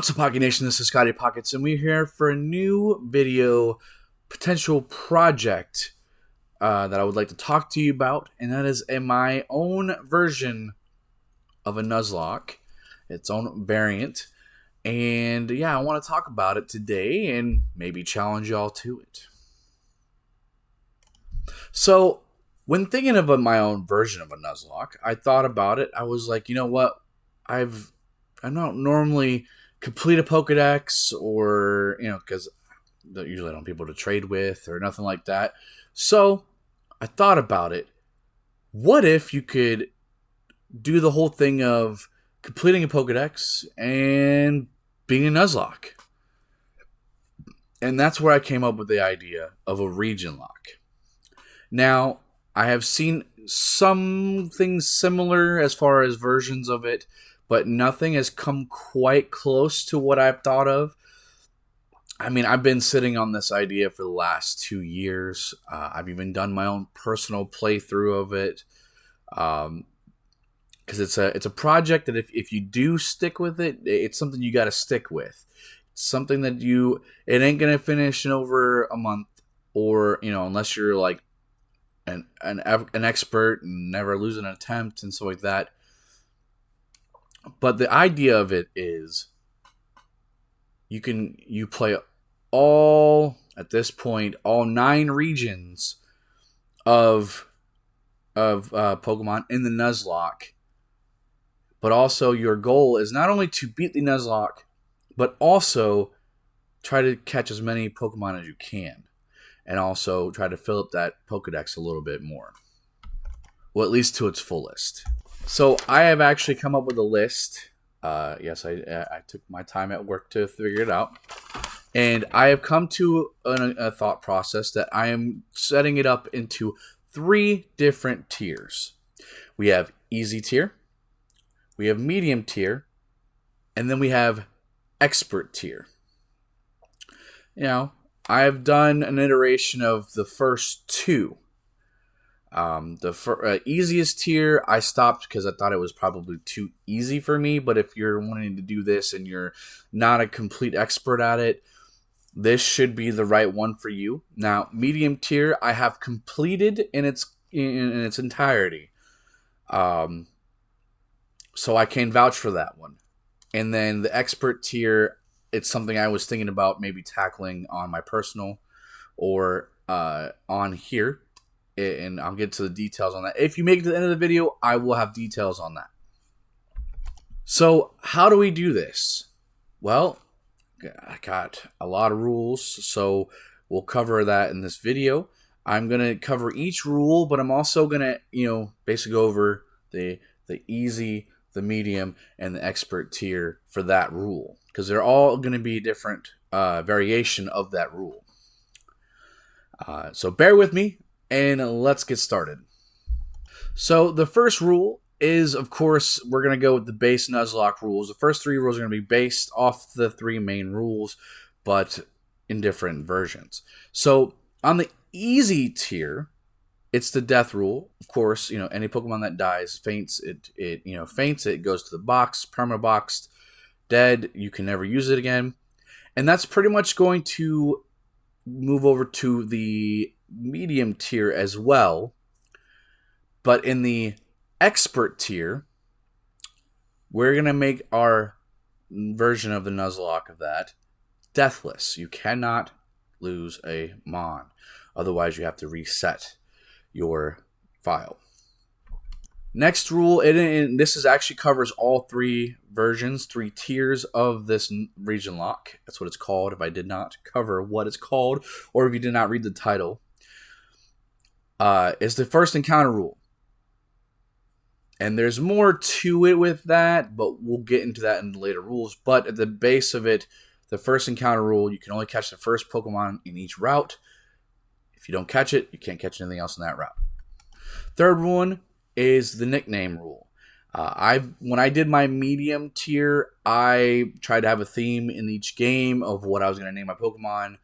What's up, Pocket Nation? This is Scotty Pockets, and we're here for a new video potential project that I would like to talk to you about, and that is my own version of a Nuzlocke, its own variant. And yeah, I want to talk about it today and maybe challenge y'all to it. So, when thinking of my own version of a Nuzlocke, I thought about it. I was like, you know what? I don't normally complete a Pokedex, or because usually I don't have people to trade with or nothing like that. So I thought about it. What if you could do the whole thing of completing a Pokedex and being a Nuzlocke? And that's where I came up with the idea of a Regionlocke. Now, I have seen some things similar as far as versions of it, but nothing has come quite close to what I've thought of. I mean, I've been sitting on this idea for the last 2 years. I've even done my own personal playthrough of it. Because it's a project that if you do stick with it, it's something you got to stick with. It's something that it ain't going to finish in over a month, or, unless you're like an expert and never lose an attempt and stuff like that. But the idea of it is you play at this point all 9 regions of Pokemon in the Nuzlocke. But also your goal is not only to beat the Nuzlocke, but also try to catch as many Pokemon as you can. And also try to fill up that Pokedex a little bit more. Well, at least to its fullest. So I have actually come up with a list. Yes, I took my time at work to figure it out. And I have come to a thought process that I am setting it up into 3 different tiers. We have easy tier, we have medium tier, and then we have expert tier. I have done an iteration of the first 2. The easiest tier I stopped because I thought it was probably too easy for me. But if you're wanting to do this and you're not a complete expert at it, this should be the right one for you. Now, medium tier I have completed in its entirety, so I can vouch for that one. And then the expert tier, it's something I was thinking about maybe tackling on my personal or on here. And I'll get to the details on that. If you make it to the end of the video, I will have details on that. So, how do we do this? Well, I got a lot of rules, so we'll cover that in this video. I'm going to cover each rule, but I'm also going to, basically go over the easy, the medium, and the expert tier for that rule. Because they're all going to be different variation of that rule. So bear with me. And let's get started. So the first rule is, of course, we're going to go with the base Nuzlocke rules. The first 3 rules are going to be based off the 3 main rules, but in different versions. So on the easy tier, it's the death rule. Of course, any Pokemon that dies, faints, it goes to the box, permaboxed, dead. You can never use it again. And that's pretty much going to move over to the medium tier as well. But in the expert tier, we're going to make our version of the Nuzlocke of that deathless. You cannot lose a Mon. Otherwise, you have to reset your file. Next rule, and this actually covers all 3 versions, 3 tiers of this Regionlocke. That's what it's called, if I did not cover what it's called, or if you did not read the title. Is the first encounter rule. And there's more to it with that, but we'll get into that in the later rules. But at the base of it, the first encounter rule, you can only catch the first Pokemon in each route. If you don't catch it, you can't catch anything else in that route. Third one is the nickname rule. When I did my medium tier, I tried to have a theme in each game of what I was going to name my Pokemon.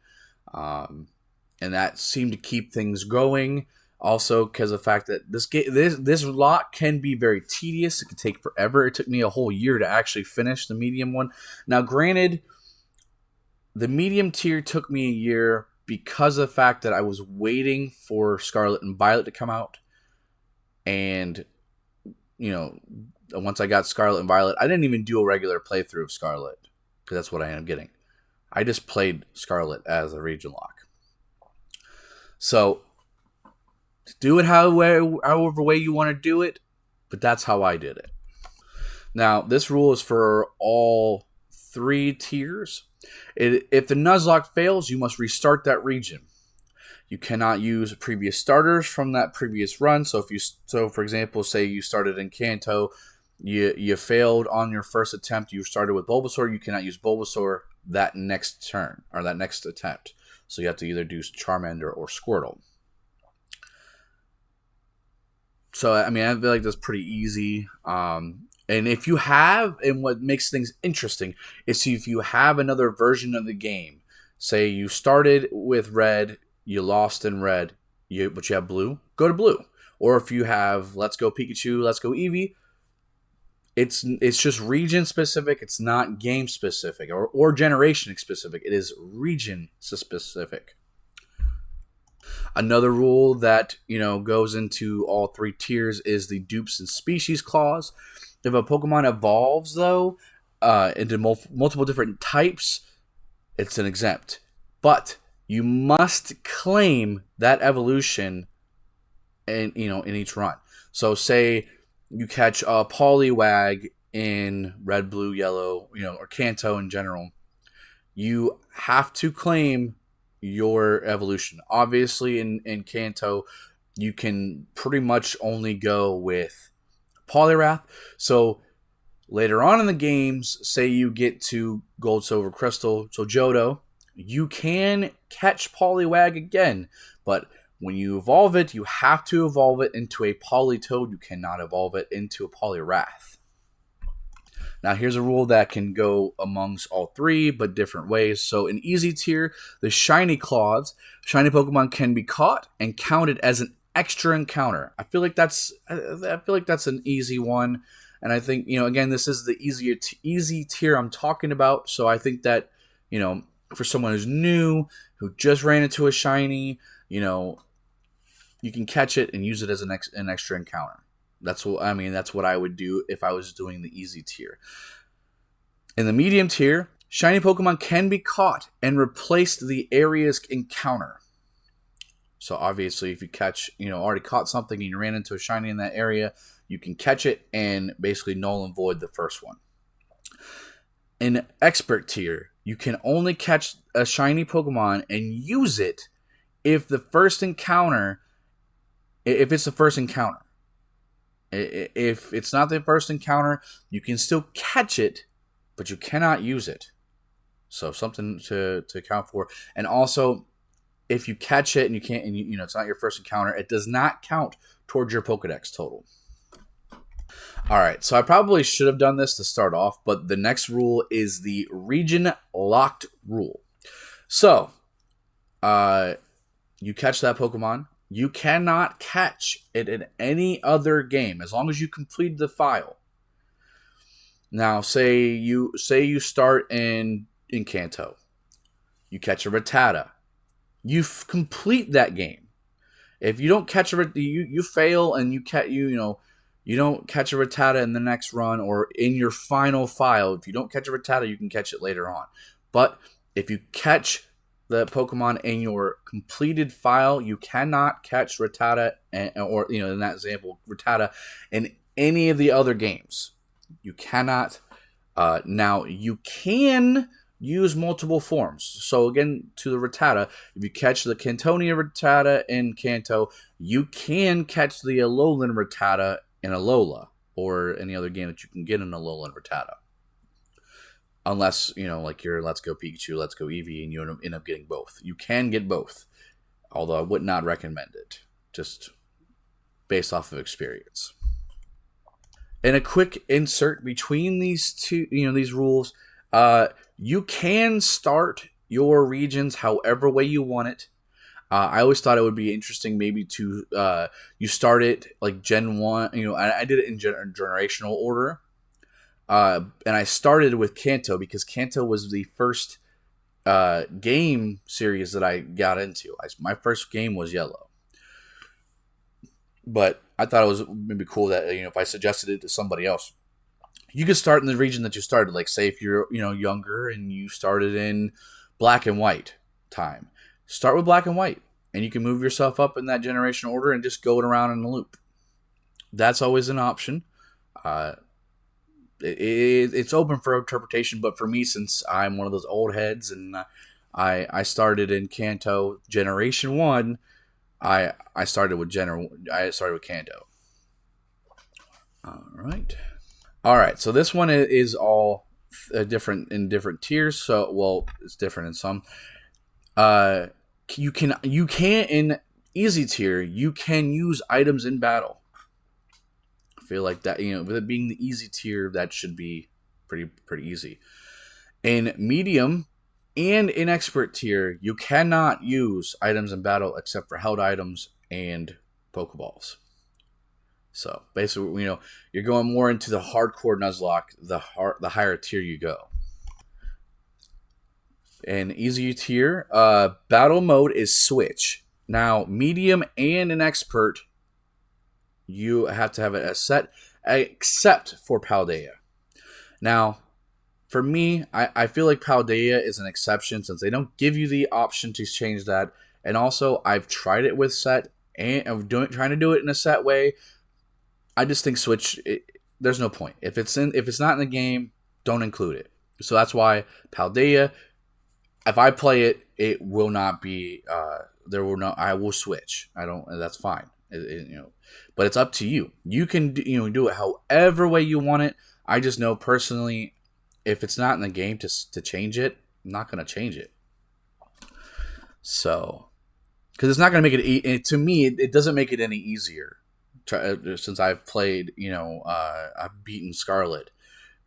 And that seemed to keep things going. Also, because of the fact that this lock can be very tedious. It can take forever. It took me a whole year to actually finish the medium one. Now, granted, the medium tier took me a year because of the fact that I was waiting for Scarlet and Violet to come out. And, once I got Scarlet and Violet, I didn't even do a regular playthrough of Scarlet, because that's what I ended up getting. I just played Scarlet as a Regionlocke. So, do it however way you want to do it, but that's how I did it. Now, this rule is for all 3 tiers. If the Nuzlocke fails, you must restart that region. You cannot use previous starters from that previous run. So, for example, say you started in Kanto, you failed on your first attempt. You started with Bulbasaur. You cannot use Bulbasaur that next turn or that next attempt. So you have to either do Charmander or Squirtle. So, I mean, I feel like that's pretty easy. And if you have, and what makes things interesting is if you have another version of the game, say you started with Red, you lost in Red, but you have Blue, go to Blue. Or if you have Let's Go Pikachu, Let's Go Eevee, it's just region specific. It's not game specific or generation specific. It is region specific. Another rule that goes into all 3 tiers is the dupes and species clause. If a Pokemon evolves though into multiple different types, it's an exempt. But you must claim that evolution in each run. So say you catch a Poliwag in Red, Blue, Yellow, or Kanto in general, you have to claim your evolution. Obviously, in Kanto, you can pretty much only go with Poliwrath. So later on in the games, say you get to Gold, Silver, Crystal, so Johto, you can catch Poliwag again, but when you evolve it, you have to evolve it into a Politoed. You cannot evolve it into a Poliwrath. Now, here's a rule that can go amongst all 3, but different ways. So, in easy tier, the shiny clause, shiny Pokemon can be caught and counted as an extra encounter. I feel like that's an easy one, and I think again, this is the easy tier I'm talking about. So, I think that for someone who's new, who just ran into a shiny, you can catch it and use it as an extra encounter. That's what I would do if I was doing the easy tier. In the medium tier, shiny Pokemon can be caught and replace the area's encounter. So obviously, if you catch, already caught something and you ran into a shiny in that area, you can catch it and basically null and void the first one. In expert tier, you can only catch a shiny Pokemon and use it if it's the first encounter. If it's not the first encounter, you can still catch it, but you cannot use it. So something to account for. And also, if you catch it and you can't, and it's not your first encounter, it does not count towards your Pokedex total. All right, so I probably should have done this to start off, but the next rule is the region locked rule. So, you catch that Pokemon. You cannot catch it in any other game as long as you complete the file. Now, say you start in Kanto. You catch a Rattata. You complete that game. If you don't catch you fail and you don't catch a Rattata in the next run or in your final file. If you don't catch a Rattata, you can catch it later on. But if you catch the Pokemon in your completed file, you cannot catch Rattata, or in that example, Rattata in any of the other games. You cannot. Now you can use multiple forms. So again, to the Rattata, if you catch the Cantonia Rattata in Kanto, you can catch the Alolan Rattata in Alola or any other game that you can get an Alolan Rattata. Unless, like your Let's Go Pikachu, Let's Go Eevee, and you end up getting both. You can get both, although I would not recommend it, just based off of experience. And a quick insert between these two, these rules, you can start your regions however way you want it. I always thought it would be interesting, maybe to you start it like Gen 1. I did it in generational order. And I started with Kanto because Kanto was the first game series that I got into. My first game was Yellow. But I thought it was maybe cool that if I suggested it to somebody else, you could start in the region that you started. Like, say if you're younger and you started in Black and White time, start with Black and White, and you can move yourself up in that generation order and just go around in a loop. That's always an option. It's open for interpretation, but for me, since I'm one of those old heads and I started in Kanto Generation 1, I started with Kanto. All right. So this one is all different in different tiers. So, well, it's different in some. You can in easy tier, you can use items in battle. I feel like that, with it being the easy tier, that should be pretty easy. In medium and in expert tier, you cannot use items in battle except for held items and Pokeballs. So basically, you're going more into the hardcore Nuzlocke, the higher tier you go. In easy tier, battle mode is switch. Now, medium and an expert, you have to have it as set, except for Paldea. Now, for me, I feel like Paldea is an exception since they don't give you the option to change that. And also, I've tried it with set, and I'm trying to do it in a set way. I just think switch. There's no point if it's not in the game. Don't include it. So that's why Paldea. If I play it, it will not be. There will not. I will switch. I don't. That's fine. But it's up to you. You can do it however way you want it. I just know personally, if it's not in the game to change it, I'm not going to change it. So, because it's not going to make it. To me, it doesn't make it any easier. Since I've played, I've beaten Scarlet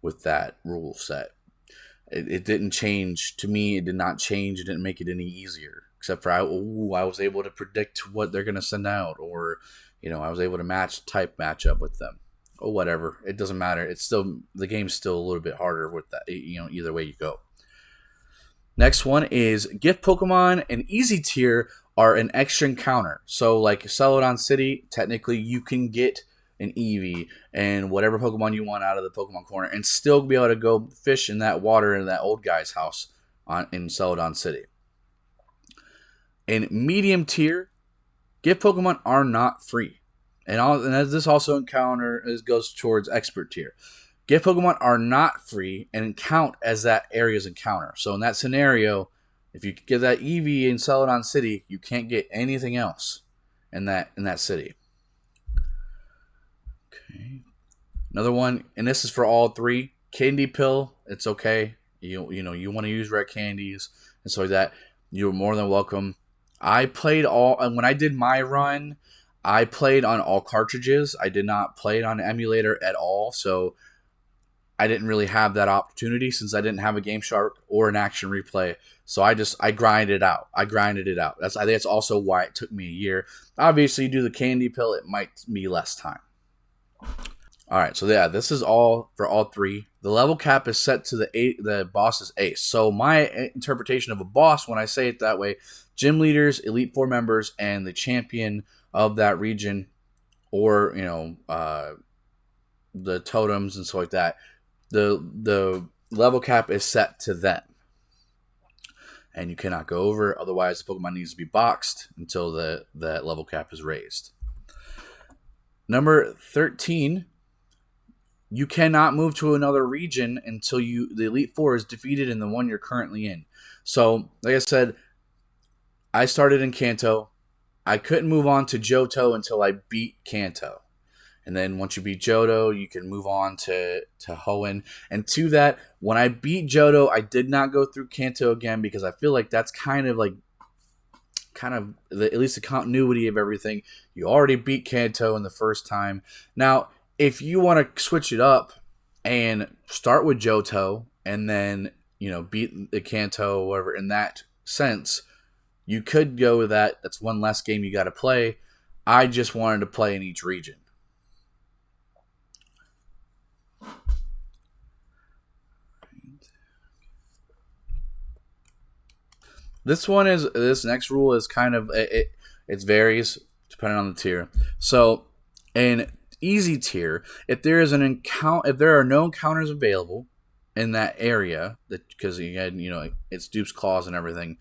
with that rule set. It didn't change. To me, it did not change. It didn't make it any easier. Except for I was able to predict what they're going to send out. Or, I was able to match up with them. Or whatever. It doesn't matter. It's still, the game's still a little bit harder with that, either way you go. Next one is gift Pokemon and easy tier are an extra encounter. So like Celadon City, technically you can get an Eevee and whatever Pokemon you want out of the Pokemon corner and still be able to go fish in that water in that old guy's house in Celadon City. In medium tier, gift Pokemon are not free. And as this also goes towards expert tier. Gift Pokemon are not free and count as that area's encounter. So in that scenario, if you get that Eevee in Celadon City, you can't get anything else in that city. Okay. Another one, and this is for all three. Candy Pill, it's okay. You want to use rare candies and so like that. You're more than welcome. I played and when I did my run, I played on all cartridges. I did not play it on an emulator at all, so I didn't really have that opportunity since I didn't have a Game Shark or an Action Replay. So I grinded it out. I think that's also why it took me a year. Obviously, you do the Candy Pill, it might be less time. All right, so yeah, this is all for all three. The level cap is set to the boss's ace. So my interpretation of a boss, when I say it that way, gym leaders, Elite Four members, and the champion of that region, or the totems and stuff like that. The level cap is set to them. And you cannot go over, otherwise the Pokemon needs to be boxed until that level cap is raised. Number 13, you cannot move to another region until the Elite Four is defeated in the one you're currently in. So, like I said, I started in Kanto. I couldn't move on to Johto until I beat Kanto. And then once you beat Johto, you can move on to Hoenn. And to that, when I beat Johto, I did not go through Kanto again because I feel like that's kind of at least the continuity of everything. You already beat Kanto in the first time. Now, if you want to switch it up and start with Johto and then beat the Kanto or whatever in that sense, You could go with that. That's one less game you got to play. I just wanted to play in each region. This next rule is kind of it varies depending on the tier. So in easy tier, if there is if there are no encounters available in that area, because it's dupes, claws, and everything.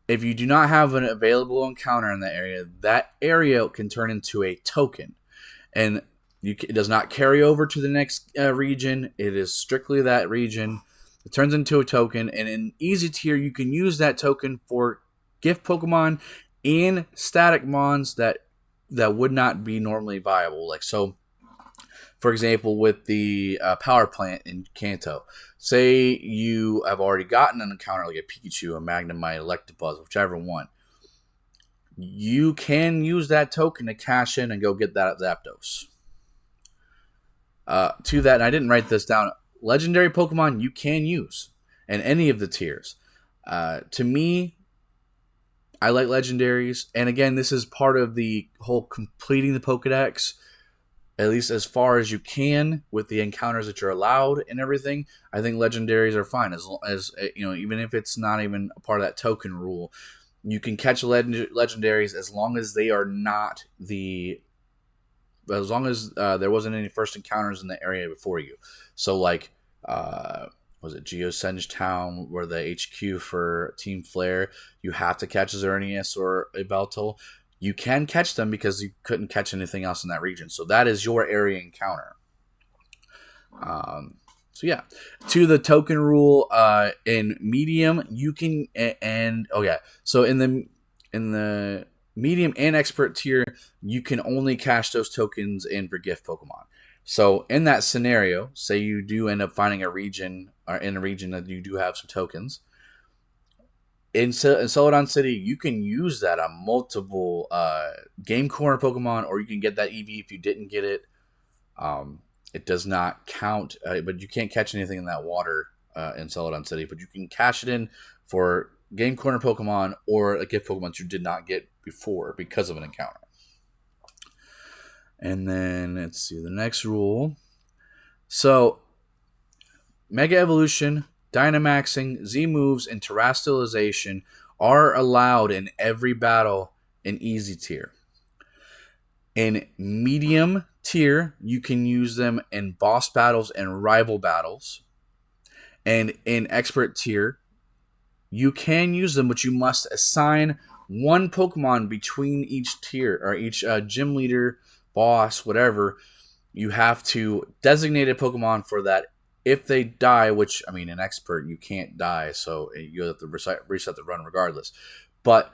If you do not have an available encounter in that area can turn into a token, and it does not carry over to the next region. It is strictly that region. It turns into a token, and in easy tier, you can use that token for gift Pokemon and static mons that would not be normally viable. Like so, for example, with the power plant in Kanto, say you have already gotten an encounter like a Pikachu, a Magnemite, Electabuzz, whichever one. You can use that token to cash in and go get that Zapdos. To that, and I didn't write this down, legendary Pokemon you can use in any of the tiers. To me, I like legendaries, and again, this is part of the whole completing the Pokedex, at least as far as you can with the encounters that you're allowed and everything. I think legendaries are fine as even if it's not even a part of that token rule. You can catch legendaries as long as they are not as long as there wasn't any first encounters in the area before you. So like, was it Geosenge Town, where the HQ for Team Flare, you have to catch Xerneas or a Beltal. You can catch them because you couldn't catch anything else in that region. So that is your area encounter. So yeah, to the token rule, in medium you can so in the medium and expert tier you can only cash those tokens in for gift Pokemon. So in that scenario, say you do end up finding a region or in a region that you do have some tokens. In Celadon City, you can use that on multiple game corner Pokemon, or you can get that EV if you didn't get it. It does not count, but you can't catch anything in that water in Celadon City. But you can cash it in for game corner Pokemon or a gift Pokemon you did not get before because of an encounter. And then let's see the next rule. So, Mega Evolution, Dynamaxing, Z moves, and Terastallization are allowed in every battle in easy tier. In medium tier, you can use them in boss battles and rival battles. And in expert tier, you can use them, but you must assign one Pokemon between each tier, or each gym leader, boss, whatever. You have to designate a Pokemon for that. If they die, which, I mean, in expert, you can't die, so you have to reset the run regardless. But,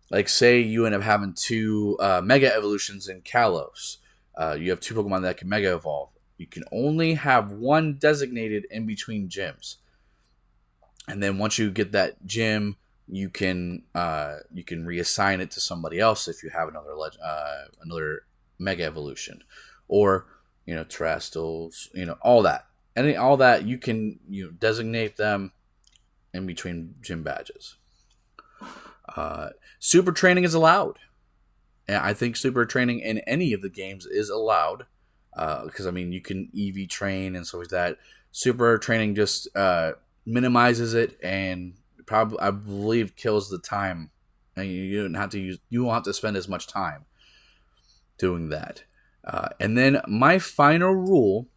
like, say you end up having two Mega Evolutions in Kalos. You have two Pokemon that can Mega Evolve. You can only have one designated in between gyms. And then once you get that gym, you can reassign it to somebody else if you have another Mega Evolution. Or, Terrastals, all that. All that you can designate them in between gym badges. Super training is allowed, and I think super training in any of the games is allowed because you can EV train and stuff like that. Super training just minimizes it and probably, I believe, kills the time, and you won't have to spend as much time doing that. And then my final rule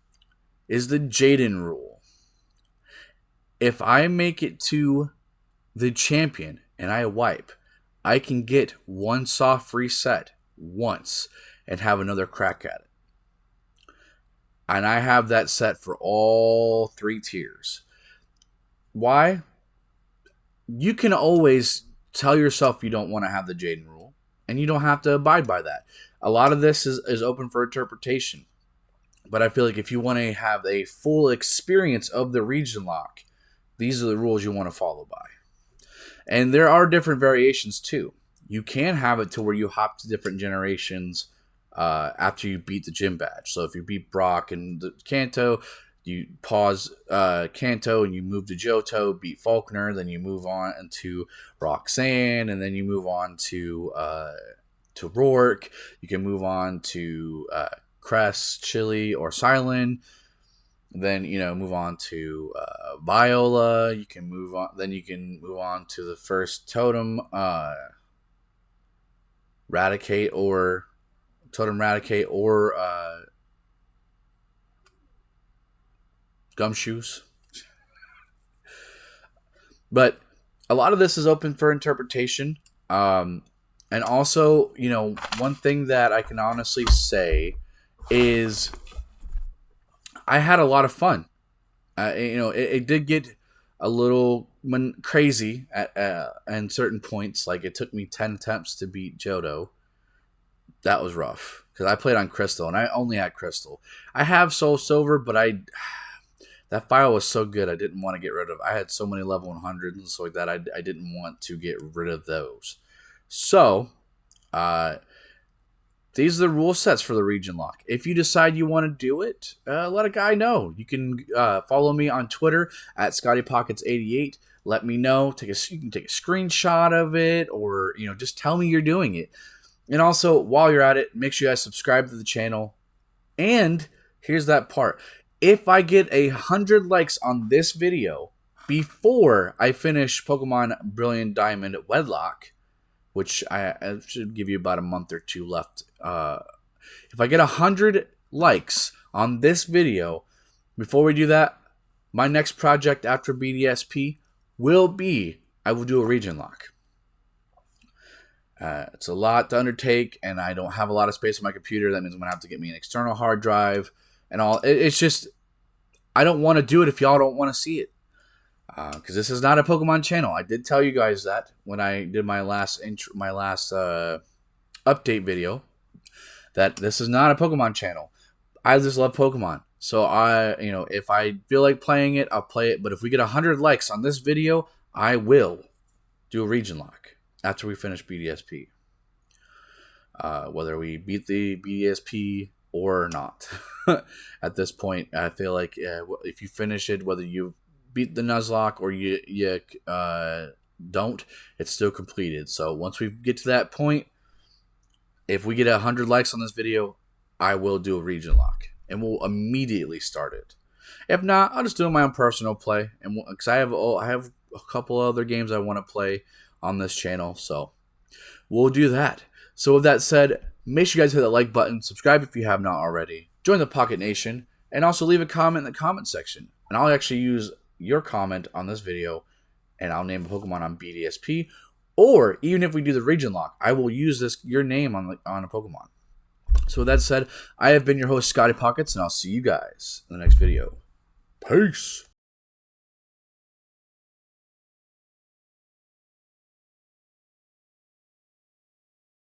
is the Jaden rule. If I make it to the champion and I wipe, I can get one soft reset once and have another crack at it. And I have that set for all three tiers. Why? You can always tell yourself you don't want to have the Jaden rule, and you don't have to abide by that. A lot of this is open for interpretation. But I feel like if you want to have a full experience of the Regionlocke, these are the rules you want to follow by. And there are different variations too. You can have it to where you hop to different generations after you beat the gym badge. So if you beat Brock and the Kanto, You pause Kanto and you move to Johto, beat Faulkner, then you move on to Roxanne, and then you move on to Rourke. You can move on to Crest, Chili, or Silent. Then move on to Viola. You can move on. Then you can move on to the first totem, Raticate or Gumshoes. But a lot of this is open for interpretation. And also, one thing that I can honestly say is I had a lot of fun. It did get a little crazy at certain points. Like, it took me 10 attempts to beat Johto. That was rough because I played on Crystal and I only had Crystal. I have Soul Silver, but that file was so good I didn't want to get rid of. I had so many level 100s and stuff like that. I didn't want to get rid of those. So, these are the rule sets for the Regionlocke. If you decide you want to do it, let a guy know. You can follow me on Twitter at ScottyPockets88. Let me know. You can take a screenshot of it, or just tell me you're doing it. And also, while you're at it, make sure you guys subscribe to the channel. And here's that part. If I get 100 likes on this video before I finish Pokemon Brilliant Diamond Wedlock, which I should give you about a month or two left. If I get 100 likes on this video before we do that, my next project after BDSP will be, I will do a Regionlocke. It's a lot to undertake, and I don't have a lot of space on my computer. That means I'm going to have to get me an external hard drive and all. It's just, I don't want to do it if y'all don't want to see it. Because this is not a Pokemon channel. I did tell you guys that when I did my last update video, that this is not a Pokemon channel. I just love Pokemon. So if I feel like playing it, I'll play it. But if we get 100 likes on this video, I will do a Regionlocke after we finish BDSP. Whether we beat the BDSP or not. At this point, I feel like if you finish it, whether you beat the Nuzlocke or you don't, it's still completed. So once we get to that point, if we get 100 likes on this video, I will do a Regionlocke, and we'll immediately start it. If not, I'll just do my own personal play, and because I have a couple other games I want to play on this channel, so we'll do that. So with that said, make sure you guys hit that like button, subscribe if you have not already, join the Pocket Nation, and also leave a comment in the comment section. And I'll actually use your comment on this video, and I'll name a Pokemon on BDSP. Or even if we do the Regionlocke, I will use your name on a Pokemon. So with that said, I have been your host, Scotty Pockets, and I'll see you guys in the next video. Peace.